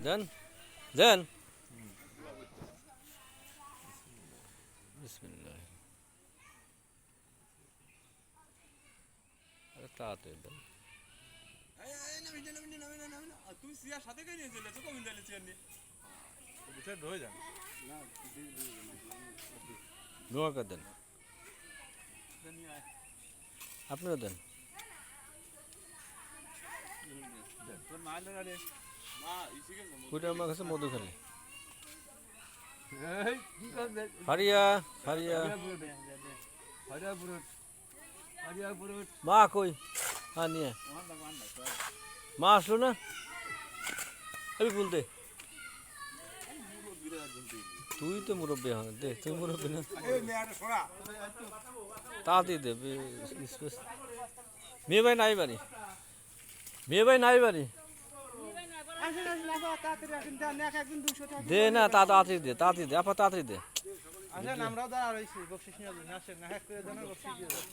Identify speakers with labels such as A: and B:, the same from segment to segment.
A: দেন দেন বিসমিল্লাহ তাড়াতাড়ি দেন
B: তুমি সিয়ার সাথে কে নিয়ে চলে তো কমিন দিলে চেয়ার নিয়ে বুঝে হয়ে যান না
A: নোয়াকা দেন আপনিও দেন
B: তোর মাল রে মা ইসিকে
A: কুইটা আমার কাছে মধু খেলে
B: এই কি করবে
A: ফারিয়া ফারিয়া
B: হারিয়া পুরুত
A: মা কই হ্যাঁ নিয়ে মা আসলো না আমি বলতে তুই তো মুরব্বী হ দে তুই মুরব্বী না তাড়াতাড়ি দে মেয়ে ভাই নাই বাড়ি মেয়ে ভাই নাই বাড়ি দে না তাড়াতাড়ি দে আপা তাড়াতাড়ি দে
C: আসেন আমরাও দাঁড়া রয়েছি বকশিস নিয়ে যাবেন আসেন না হ্যাক করে দেন বকশিস দিয়ে দেন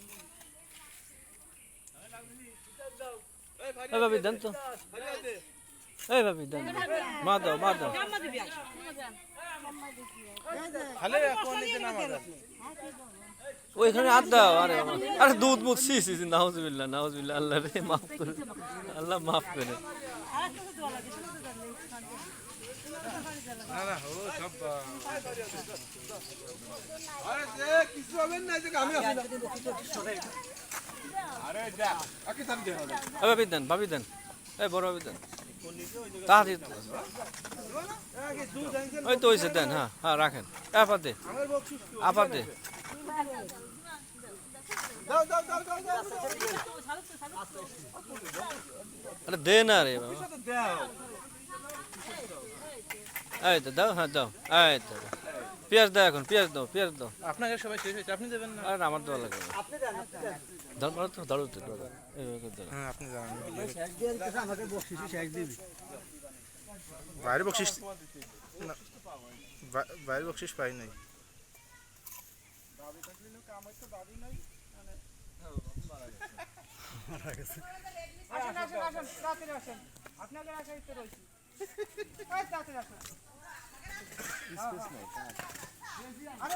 A: এই ভাবি দেন তো এই ভাবি দেন মা দাও
C: খালি কোন দিকে নামাজ
A: ওইখানে হাত দাও আরে দুধ মুখ সি নাউজুবিল্লাহ আল্লাহ রে মাফ করে আল্লাহ মাফ করে
C: না না ও সব
B: আরে যে কিছু হবে না যে আমি আছি আরে যা আকে সাম দে হবে
A: ভাবি দেন এই বড় ভাবি দেন তাড়াতাড়ি ওই তো হয়েছে দেন হ্যাঁ রাখেন আপা দে আরে দে না রে বাবা এই তো দাও দাও এই তো পেঁয়াজ দাও এখন পেঁয়াজ দাও
C: আপনাকে সবাই শেষ হয়েছে আপনি দেবেন না
A: আরে আমার দেওয়া লাগবে ধরো তো
C: হ্যাঁ আপনি জানেন
D: বাইরে বকশিস না বাইরে বকশিস পাই নাই
C: আপনাদের আশায় তো রয়েছে আরে